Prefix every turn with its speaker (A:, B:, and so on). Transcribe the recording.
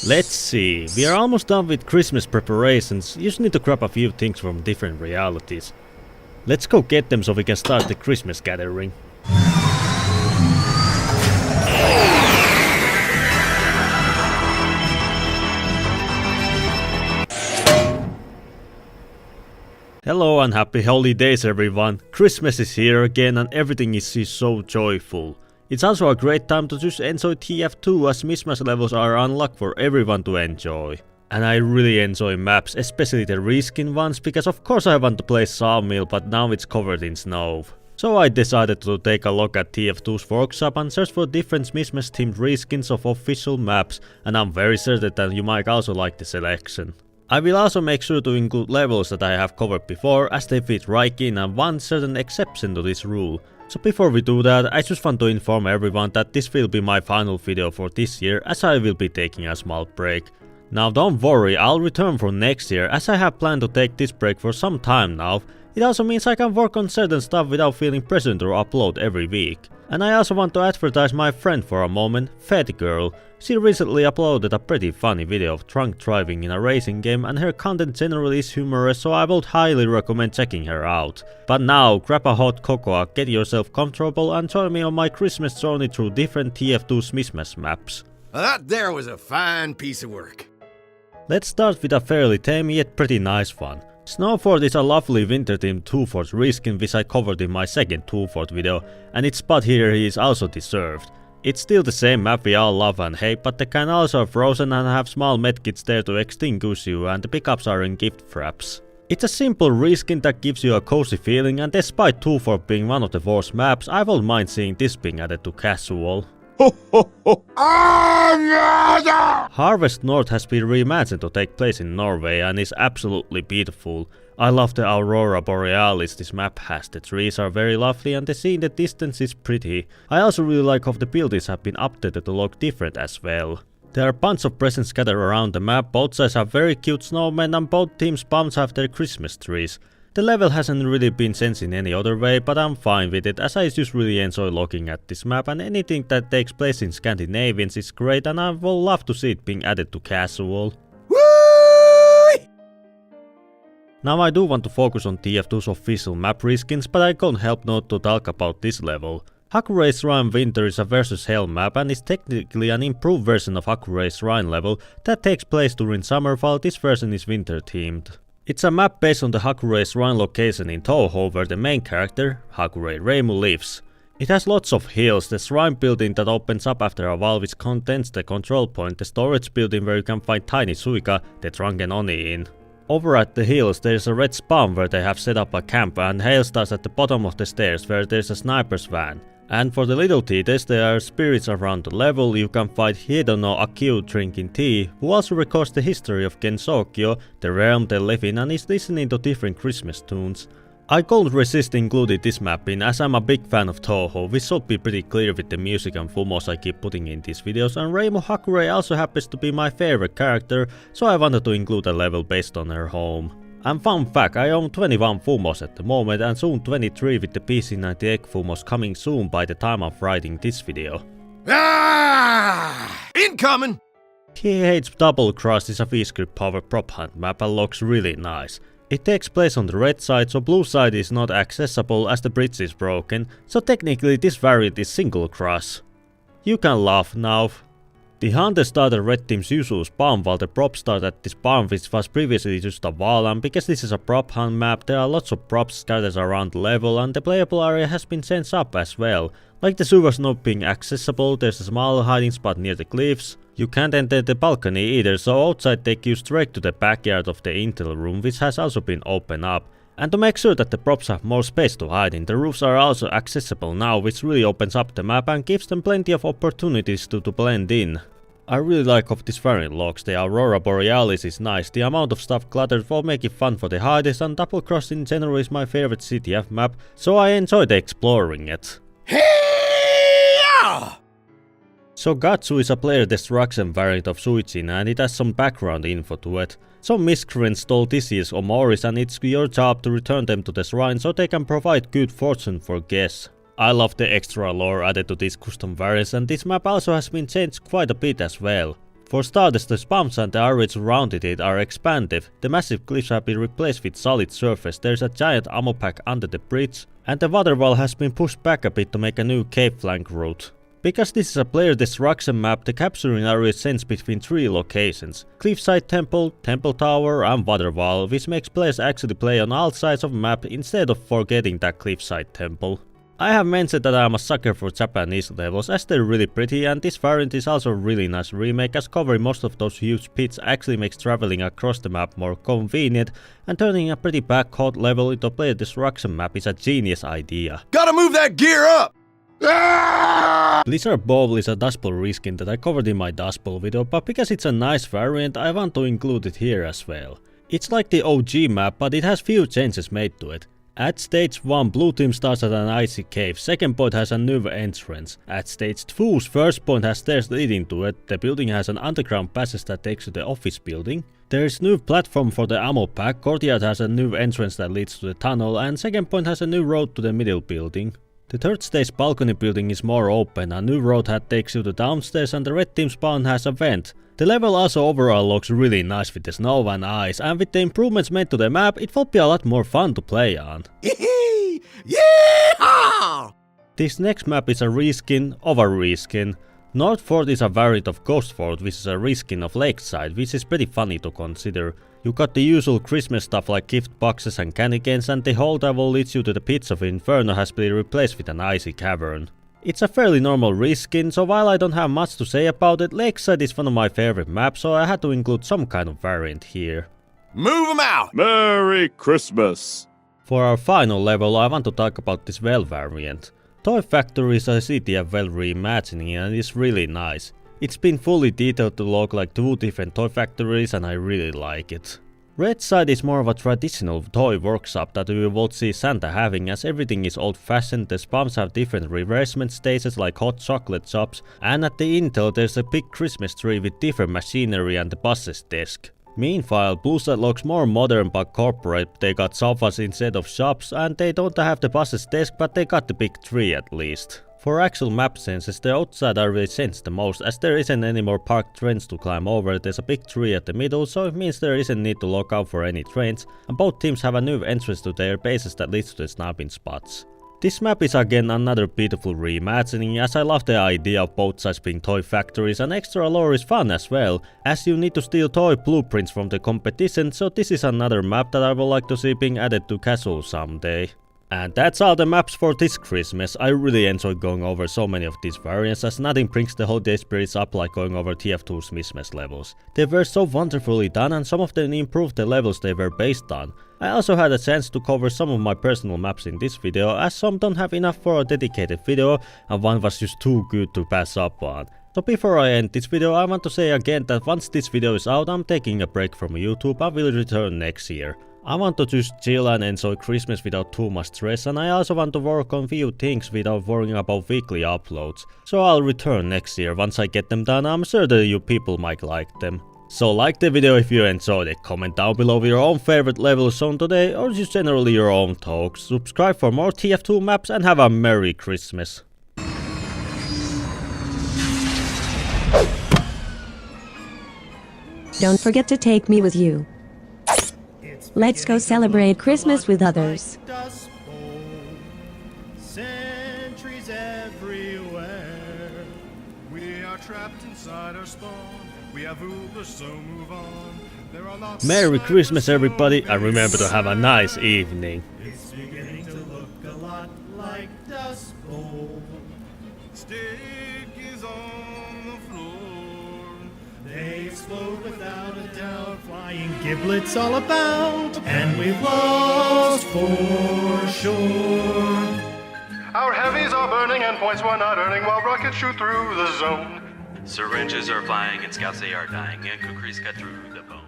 A: Let's see, we are almost done with Christmas preparations. You just need to grab a few things from different realities. Let's go get them so we can start the Christmas gathering. Hello and happy holidays everyone. Christmas is here again and everything is so joyful. It's also a great time to just enjoy TF2 as Smissmas levels are unlocked for everyone to enjoy. And I really enjoy maps, especially the reskin ones, because of course I want to play Sawmill, but now it's covered in snow. So I decided to take a look at TF2's workshop and search for different Smissmas themed reskins of official maps, and I'm very certain that you might also like the selection. I will also make sure to include levels that I have covered before, as they fit right in, and one certain exception to this rule. So before we do that, I just want to inform everyone that this will be my final video for this year, as I will be taking a small break. Now don't worry, I'll return for next year, as I have planned to take this break for some time now. It also means I can work on certain stuff without feeling pressured to upload every week. And I also want to advertise my friend for a moment, Fat Girl. She recently uploaded a pretty funny video of drunk driving in a racing game, and her content generally is humorous, so I would highly recommend checking her out. But now, grab a hot cocoa, get yourself comfortable and join me on my Christmas journey through different TF2's Smissmas maps.
B: That there was a fine piece of work.
A: Let's start with a fairly tame yet pretty nice one. Snowfort is a lovely winter-themed two-fort reskin which I covered in my second two-fort video, and its spot here is also deserved. It's still the same map we all love and hate, but the canals are frozen and have small medkits there to extinguish you, and the pickups are in gift wraps. It's a simple reskin that gives you a cozy feeling, and despite two-fort being one of the worst maps, I won't mind seeing this being added to casual. Harvest North has been reimagined to take place in Norway and is absolutely beautiful. I love the Aurora Borealis this map has, the trees are very lovely and the scene in the distance is pretty. I also really like how the buildings have been updated to look different as well. There are a bunch of presents scattered around the map, both sides have very cute snowmen and both teams' bumps have their Christmas trees. The level hasn't really been changed in any other way, but I'm fine with it, as I just really enjoy looking at this map, and anything that takes place in Scandinavians is great, and I would love to see it being added to casual.
B: Whee!
A: Now I do want to focus on TF2's official map reskins, but I can't help not to talk about this level. Hakurei's Shrine Winter is a versus Hell map and is technically an improved version of Hakurei's Shrine level that takes place during summer, while this version is winter themed. It's a map based on the Hakurei Shrine location in Toho, where the main character, Hakurei Reimu, lives. It has lots of hills, the shrine building that opens up after a while which contains the control point, the storage building where you can find tiny Suika, the drunken Oni in. Over at the hills there is a red spawn where they have set up a camp, and hail stars at the bottom of the stairs where there is a sniper's van. And for the little details, there are spirits around the level. You can find Hidono Akio drinking tea, who also records the history of Gensokyo, the realm they live in, and is listening to different Christmas tunes. I couldn't resist including this map in, as I'm a big fan of Toho, which should be pretty clear with the music and fumos I keep putting in these videos, and Reimu Hakurei also happens to be my favorite character, so I wanted to include a level based on her home. And fun fact, I own 21 fumos at the moment and soon 23 with the PC98 fumos coming soon by the time of writing this video.
B: Ah! Incoming!
A: TF's Doublecross is a V-script powered prop hunt map and looks really nice. It takes place on the red side, so blue side is not accessible as the bridge is broken, so technically this variant is single cross. You can laugh now. The hunter started red team's usual spawn, while the prop started at this spawn which was previously just a wall, and because this is a prop hunt map there are lots of props scattered around the level, and the playable area has been changed up as well. Like the sewers not being accessible, there's a small hiding spot near the cliffs. You can't enter the balcony either, so outside take you straight to the backyard of the intel room, which has also been opened up. And to make sure that the props have more space to hide in, the roofs are also accessible now, which really opens up the map and gives them plenty of opportunities to blend in. I really like how this variant looks, the Aurora Borealis is nice, the amount of stuff cluttered will make it fun for the hiders, and Doublecross in general is my favorite CTF map, so I enjoyed exploring it.
B: Hey-ya!
A: Shogatsu is a player destruction variant of Suichin, and it has some background info to it. Some miscreants stole this year's Omoris, and it's your job to return them to the shrine so they can provide good fortune for guests. I love the extra lore added to these custom variants, and this map also has been changed quite a bit as well. For starters, the spawns and the areas surrounding it are expansive, the massive cliffs have been replaced with solid surface, there's a giant ammo pack under the bridge, and the water wall has been pushed back a bit to make a new cave flank route. Because this is a player destruction map, the capturing area sends between 3 locations: Cliffside Temple, Temple Tower and Water Wall, which makes players actually play on all sides of the map instead of forgetting that Cliffside Temple. I have mentioned that I am a sucker for Japanese levels as they're really pretty, and this variant is also a really nice remake as covering most of those huge pits actually makes traveling across the map more convenient, and turning a pretty backhot level into a player destruction map is a genius idea.
B: Gotta move that gear up! Ah!
A: Blizzard Bowl is a Dust Bowl reskin that I covered in my Dust Bowl video, but because it's a nice variant I want to include it here as well. It's like the OG map, but it has few changes made to it. At stage 1, blue team starts at an icy cave, second point has a new entrance. At stage 2's first point has stairs leading to it, the building has an underground passage that takes to the office building. There is new platform for the ammo pack, courtyard has a new entrance that leads to the tunnel, and second point has a new road to the middle building. The third stage balcony building is more open, a new road that takes you to downstairs, and the red team spawn has a vent. The level also overall looks really nice with the snow and ice, and with the improvements made to the map, it will be a lot more fun to play on.
B: Yeah!
A: This next map is a reskin of a reskin. Snowfort is a variant of Ghostfort, which is a reskin of Lakeside, which is pretty funny to consider. You got the usual Christmas stuff like gift boxes and candy canes, and the hole that will lead you to the pits of Inferno has been replaced with an icy cavern. It's a fairly normal reskin, so while I don't have much to say about it, Lakeside is one of my favorite maps, so I had to include some kind of variant here.
B: Move 'em out!
C: Merry Christmas!
A: For our final level, I want to talk about this well variant. Toy Factory is a CTF well reimagining and it's really nice. It's been fully detailed to look like 2 different toy factories and I really like it. Red Side is more of a traditional toy workshop that we won't see Santa having, as everything is old fashioned, the spawns have different refreshment stages like hot chocolate shops, and at the Intel there's a big Christmas tree with different machinery and the boss's desk. Meanwhile, Blue Side looks more modern but corporate, they got sofas instead of shops, and they don't have the boss's desk but they got the big tree at least. For actual map senses, the outside area sense the most, as there isn't any more parked trains to climb over, there's a big tree at the middle, so it means there isn't need to look out for any trains, and both teams have a new entrance to their bases that leads to the sniping spots. This map is again another beautiful reimagining, as I love the idea of both sides being toy factories, and extra lore is fun as well, as you need to steal toy blueprints from the competition, so this is another map that I would like to see being added to casual someday. And that's all the maps for this Christmas. I really enjoyed going over so many of these variants, as nothing brings the holiday spirits up like going over TF2's Smissmas levels. They were so wonderfully done and some of them improved the levels they were based on. I also had a chance to cover some of my personal maps in this video, as some don't have enough for a dedicated video and one was just too good to pass up on. So before I end this video, I want to say again that once this video is out, I'm taking a break from YouTube and will return next year. I want to just chill and enjoy Christmas without too much stress, and I also want to work on few things without worrying about weekly uploads. So I'll return next year once I get them done. I'm sure that you people might like them. So like the video if you enjoyed it, comment down below with your own favorite levels shown today or just generally your own talks. Subscribe for more TF2 maps and have a Merry Christmas.
D: Don't forget to take me with you. Let's go celebrate Christmas with others.
E: Centuries everywhere. We are trapped inside our spawn. We have Uber, so move on. There are lots
A: Merry Christmas everybody, and remember to have a nice evening.
E: It's beginning to look a lot like Dust Bowl. Steak is on the floor. They explode without a doubt. Flying giblets all about. And we've lost for sure. Our heavies are burning and points we're not earning while rockets shoot through the zone.
F: Syringes are flying and scouts they are dying and kukris cut through the bone.